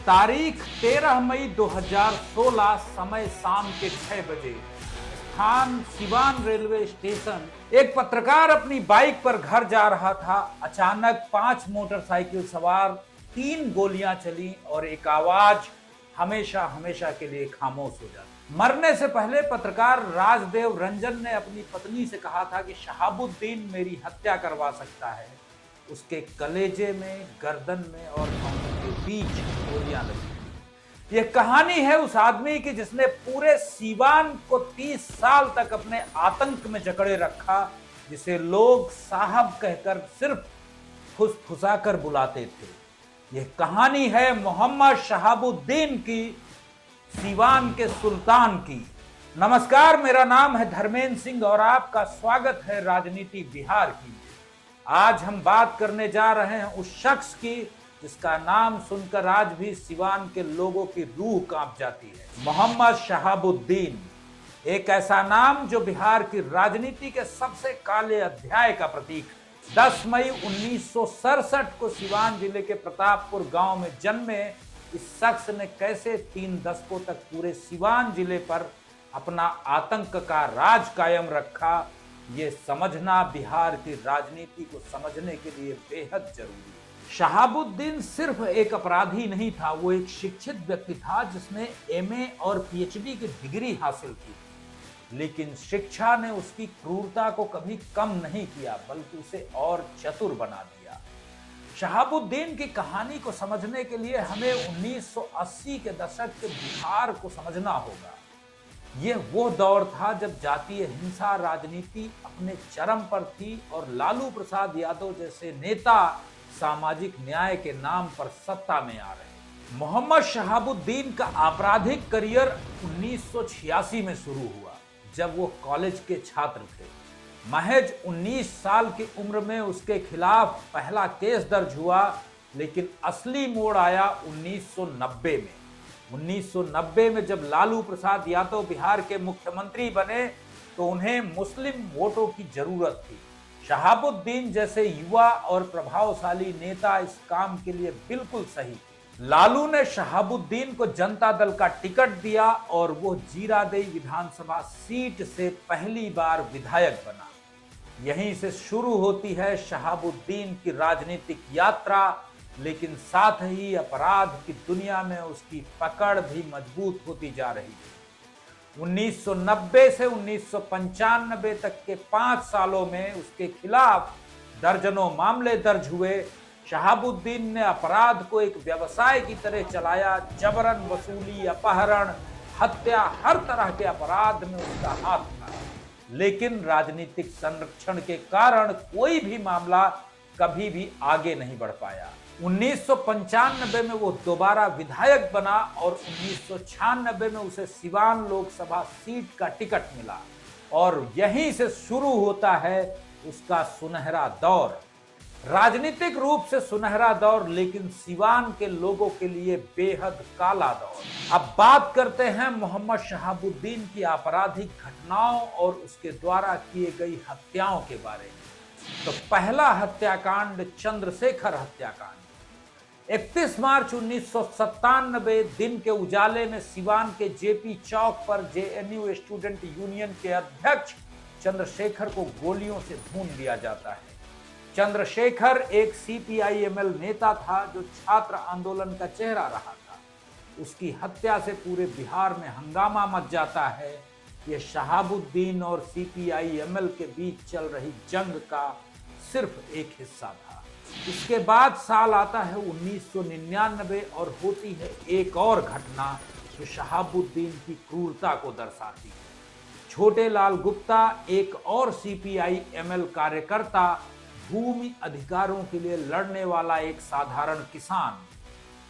तारीख 13 मई 2016, समय शाम के 6 बजे, स्थान सिवान रेलवे स्टेशन। एक पत्रकार अपनी बाइक पर घर जा रहा था। अचानक 5 मोटरसाइकिल सवार 3 गोलियां चली और एक आवाज हमेशा हमेशा के लिए खामोश हो जाती। मरने से पहले पत्रकार राजदेव रंजन ने अपनी पत्नी से कहा था कि शहाबुद्दीन मेरी हत्या करवा सकता है। उसके कलेजे में, गर्दन में और पांव के बीच गोलियां लगी। यह कहानी है उस आदमी की जिसने पूरे सीवान को 30 साल तक अपने आतंक में जकड़े रखा, जिसे लोग साहब कहकर सिर्फ फुसफुसाकर बुलाते थे। यह कहानी है मोहम्मद शहाबुद्दीन की, सीवान के सुल्तान की। नमस्कार, मेरा नाम है धर्मेंद्र सिंह और आपका स्वागत है राजनीति बिहार की। आज हम बात करने जा रहे हैं उस शख्स की जिसका नाम सुनकर आज भी सिवान के लोगों की रूह कांप जाती है। मोहम्मद शहाबुद्दीन, एक ऐसा नाम जो बिहार की राजनीति के सबसे काले अध्याय का प्रतीक है। 10 मई 1967 को सिवान जिले के प्रतापपुर गांव में जन्मे इस शख्स ने कैसे 3 दशकों तक पूरे सिवान जिले पर अपना आतंक का राज कायम रखा, ये समझना बिहार की राजनीति को समझने के लिए बेहद जरूरी है। शहाबुद्दीन सिर्फ एक अपराधी नहीं था, वो एक शिक्षित व्यक्ति था जिसने एमए और पीएचडी की डिग्री हासिल की। लेकिन शिक्षा ने उसकी क्रूरता को कभी कम नहीं किया, बल्कि उसे और चतुर बना दिया। शहाबुद्दीन की कहानी को समझने के लिए हमें 1980 के दशक के बिहार को समझना होगा। यह वो दौर था जब जातीय हिंसा राजनीति अपने चरम पर थी और लालू प्रसाद यादव जैसे नेता सामाजिक न्याय के नाम पर सत्ता में आ रहे। मोहम्मद शहाबुद्दीन का आपराधिक करियर 1986 में शुरू हुआ, जब वो कॉलेज के छात्र थे। महज 19 साल की उम्र में उसके खिलाफ पहला केस दर्ज हुआ, लेकिन असली मोड़ आया 1990 में। 1990 में जब लालू प्रसाद यादव बिहार के मुख्यमंत्री बने तो उन्हें मुस्लिम वोटों की जरूरत थी। शहाबुद्दीन जैसे युवा और प्रभावशाली नेता इस काम के लिए बिल्कुल सही थे। लालू ने शहाबुद्दीन को जनता दल का टिकट दिया और वो जीरादेई विधानसभा सीट से पहली बार विधायक बना। यहीं से शुरू होती है शहाबुद्दीन की राजनीतिक यात्रा, लेकिन साथ ही अपराध की दुनिया में उसकी पकड़ भी मजबूत होती जा रही है। 1990 से 1995 तक के 5 सालों में उसके खिलाफ दर्जनों मामले दर्ज हुए। शहाबुद्दीन ने अपराध को एक व्यवसाय की तरह चलाया। जबरन वसूली, अपहरण, हत्या, हर तरह के अपराध में उसका हाथ था। लेकिन राजनीतिक संरक्षण के कारण कोई भी मामला कभी भी आगे नहीं बढ़ पाया। 1995 में वो दोबारा विधायक बना और 1996 में उसे सिवान लोकसभा सीट का टिकट मिला और यहीं से शुरू होता है उसका सुनहरा दौर। राजनीतिक रूप से सुनहरा दौर, लेकिन सिवान के लोगों के लिए बेहद काला दौर। अब बात करते हैं मोहम्मद शहाबुद्दीन की आपराधिक घटनाओं और उसके द्वारा किए गई हत्याओं के बारे में। तो पहला हत्याकांड चंद्रशेखर हत्याकांड। 31 मार्च 1997 दिन के उजाले में सिवान के जेपी चौक पर जेएनयू स्टूडेंट यूनियन के अध्यक्ष चंद्रशेखर को गोलियों से भून दिया जाता है। चंद्रशेखर एक सीपीआई-एमएल नेता था जो छात्र आंदोलन का चेहरा रहा था। उसकी हत्या से पूरे बिहार में हंगामा मच जाता है। यह शहाबुद्दीन और सीपीआई-एमएल के बीच चल रही जंग का सिर्फ एक हिस्सा था। इसके बाद साल आता है 1999 और होती है एक और घटना जो शहाबुद्दीन की क्रूरता को दर्शाती है। छोटे लाल गुप्ता, एक और सीपीआई-एमएल कार्यकर्ता, भूमि अधिकारों के लिए लड़ने वाला एक साधारण किसान।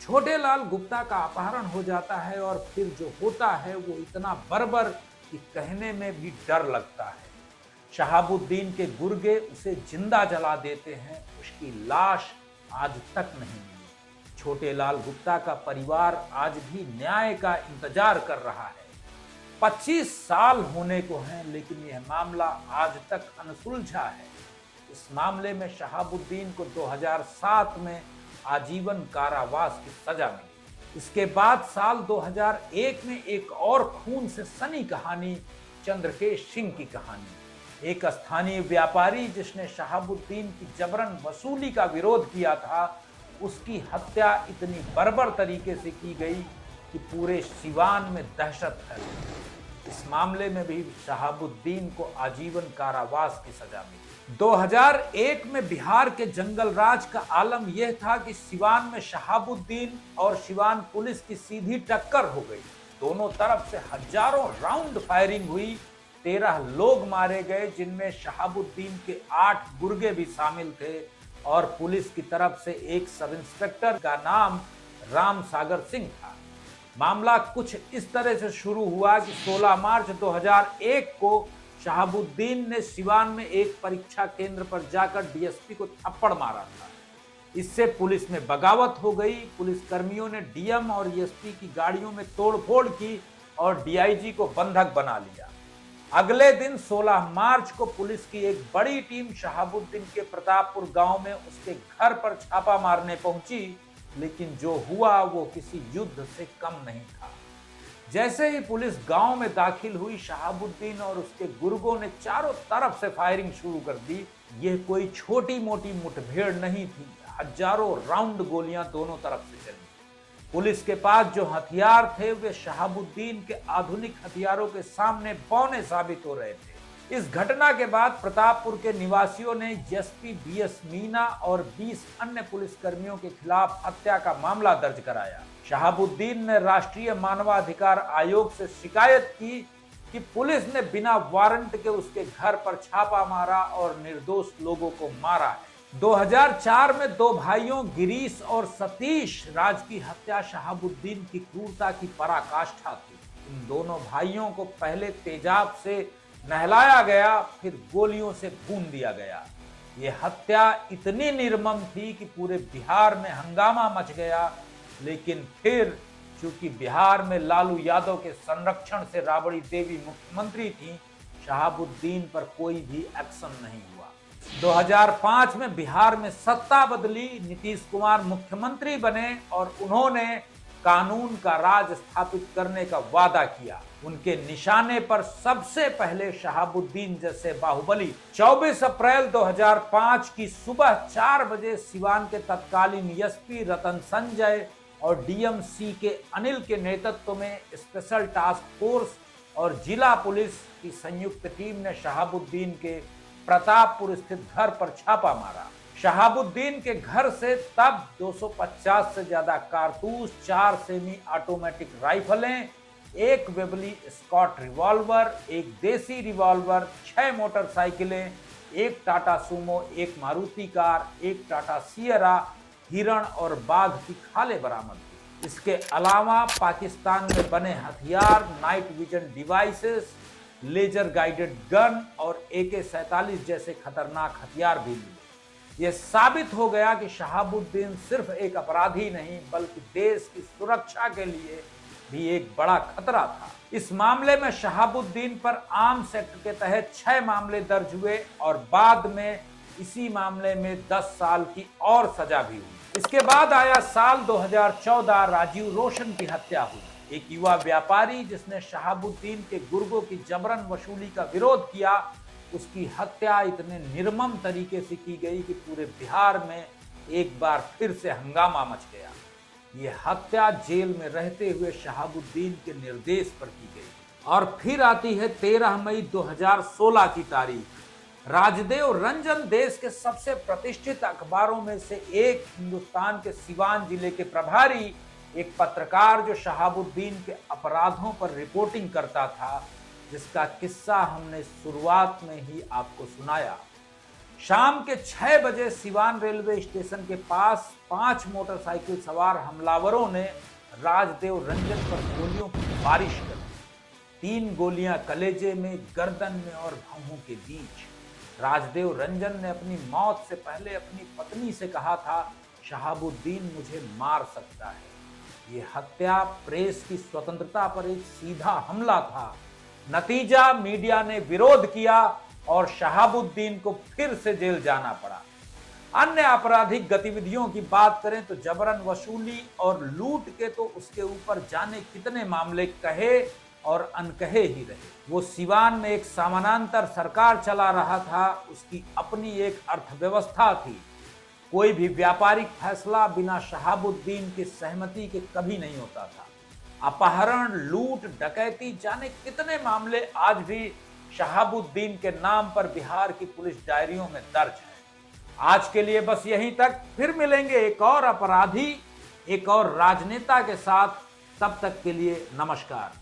छोटे लाल गुप्ता का अपहरण हो जाता है और फिर जो होता है वो इतना बर्बर कि कहने में भी डर लगता है। शहाबुद्दीन के गुर्गे उसे जिंदा जला देते हैं। उसकी लाश आज तक नहीं मिली। छोटे लाल गुप्ता का परिवार आज भी न्याय का इंतजार कर रहा है। 25 साल होने को हैं, लेकिन यह मामला आज तक अनसुलझा है। इस मामले में शहाबुद्दीन को 2007 में आजीवन कारावास की सजा मिली। इसके बाद साल 2001 में एक और खून से सनी कहानी, चंद्रकेश सिंह की कहानी। एक स्थानीय व्यापारी जिसने शहाबुद्दीन की जबरन वसूली का विरोध किया था, उसकी हत्या इतनी बर्बर तरीके से की गई कि पूरे सिवान में दहशत फैल गई। इस मामले में भी शहाबुद्दीन को आजीवन कारावास की सजा मिली। 2001 में बिहार के जंगल राज का आलम यह था कि सिवान में शहाबुद्दीन और सिवान पुलिस की सीधी टक्कर हो गई। दोनों तरफ से हजारों राउंड फायरिंग हुई, 13 लोग मारे गए, जिनमें शहाबुद्दीन के 8 गुर्गे भी शामिल थे और पुलिस की तरफ से एक सब इंस्पेक्टर का नाम राम सागर सिंह था। मामला कुछ इस तरह से शुरू हुआ कि 16 मार्च 2001 को शहाबुद्दीन ने सिवान में एक परीक्षा केंद्र पर जाकर डीएसपी को थप्पड़ मारा था। इससे पुलिस में बगावत हो गई। पुलिस कर्मियों ने डीएम और एसपी की गाड़ियों में तोड़फोड़ की और डीआईजी को बंधक बना लिया। अगले दिन 16 मार्च को पुलिस की एक बड़ी टीम शहाबुद्दीन के प्रतापपुर गांव में उसके घर पर छापा मारने पहुंची, लेकिन जो हुआ वो किसी युद्ध से कम नहीं था। जैसे ही पुलिस गांव में दाखिल हुई, शहाबुद्दीन और उसके गुर्गों ने चारों तरफ से फायरिंग शुरू कर दी। यह कोई छोटी मोटी मुठभेड़ नहीं थी, हजारों राउंड गोलियां दोनों तरफ से चली। पुलिस के पास जो हथियार थे वे शहाबुद्दीन के आधुनिक हथियारों के सामने बौने साबित हो रहे थे। इस घटना के बाद प्रतापपुर के निवासियों ने एसपी बीएस मीना और 20 अन्य पुलिसकर्मियों के खिलाफ हत्या का मामला दर्ज कराया। शहाबुद्दीन ने राष्ट्रीय मानवाधिकार आयोग से शिकायत की कि पुलिस ने बिना वारंट के उसके घर पर छापा मारा और निर्दोष लोगों को मारा है। 2004 में 2 भाइयों गिरीश और सतीश राज की हत्या शहाबुद्दीन की क्रूरता की पराकाष्ठा थी। इन दोनों भाइयों को पहले तेजाब से नहलाया गया, फिर गोलियों से भून दिया गया। ये हत्या इतनी निर्मम थी कि पूरे बिहार में हंगामा मच गया, लेकिन फिर चूंकि बिहार में लालू यादव के संरक्षण से राबड़ी देवी मुख्यमंत्री थी, शहाबुद्दीन पर कोई भी एक्शन नहीं हुआ। 2005 में बिहार में सत्ता बदली, नीतीश कुमार मुख्यमंत्री बने और उन्होंने कानून का राज स्थापित करने का वादा किया। उनके निशाने पर सबसे पहले शहाबुद्दीन जैसे बाहुबली 24 अप्रैल 2005 की सुबह 4 बजे सिवान के तत्कालीन एसपी रतन संजय और डीएमसी के अनिल के नेतृत्व में स्पेशल टास्क फोर्स और जिला पुलिस की संयुक्त टीम ने शहाबुद्दीन के प्रतापपुर स्थित घर पर छापा मारा। शहाबुद्दीन के घर से तब 250 से ज्यादा कारतूस, 4 सेमी ऑटोमेटिक राइफलें, 1 वेबली स्कॉट रिवॉल्वर, 1 देसी रिवॉल्वर, 6 मोटरसाइकिलें, 1 Tata Sumo, 1 Maruti car, 1 Tata Sierra, हिरण और बाघ की खालें बरामद हुई। इसके अलावा पाकिस्तान में बने हथियार, night vision devices, laser guided gun और AK-47 जैसे खतरनाक हथियार भी मिले। यह साबित हो गया कि शहाबुद्दीन सिर्फ एक अपराधी नहीं बल्कि देश की सुरक्षा के लिए भी एक बड़ा खतरा था। इस मामले में शहाबुद्दीन पर आर्म्स एक्ट के तहत 6 मामले दर्ज हुए और बाद में इसी मामले में 10 साल की और सजा भी हुई। इसके बाद आया साल 2014, राजीव रोशन की हत्या हुई। एक युवा व्यापारी जिसने शहाबुद्दीन के गुर्गों की जबरन वसूली का विरोध किया, उसकी हत्या इतने निर्मम तरीके से की गई कि पूरे बिहार में एक बार फिर से हंगामा मच गया। ये हत्या जेल में रहते हुए शहाबुद्दीन के निर्देश पर की गई। और फिर आती है 13 मई 2016 की तारीख। राजदेव रंजन देश के सबसे प्रतिष्ठित अखबारों में से एक, हिंदुस्तान के सिवान जिले के प्रभारी, एक पत्रकार जो शहाबुद्दीन के अपराधों पर रिपोर्टिंग करता था, जिसका किस्सा हमने शुरुआत में ही आपको सुनाया। शाम के 6 बजे सिवान रेलवे स्टेशन के पास 5 मोटरसाइकिल सवार हमलावरों ने राजदेव रंजन पर गोलियों की बारिश कर दी। 3 गोलियां कलेजे में, गर्दन में और भौहों के बीच। राजदेव रंजन ने अपनी मौत से पहले अपनी पत्नी से कहा था, शहाबुद्दीन मुझे मार सकता है। ये हत्या प्रेस की स्वतंत्रता पर एक सीधा हमला था। नतीजा, मीडिया ने विरोध किया और शहाबुद्दीन को फिर से जेल जाना पड़ा। अन्य आपराधिक गतिविधियों की बात करें तो जबरन वसूली और लूट के तो उसके ऊपर जाने कितने मामले कहे और अनकहे ही रहे। वो सिवान में एक समानांतर सरकार चला रहा था, उसकी अपनी एक अर्थव्यवस्था थी। कोई भी व्यापारिक फैसला बिना शहाबुद्दीन की सहमति के कभी नहीं होता था। अपहरण, लूट, डकैती, जाने कितने मामले आज भी शहाबुद्दीन के नाम पर बिहार की पुलिस डायरियों में दर्ज है। आज के लिए बस यहीं तक, फिर मिलेंगे एक और अपराधी, एक और राजनेता के साथ। तब तक के लिए नमस्कार।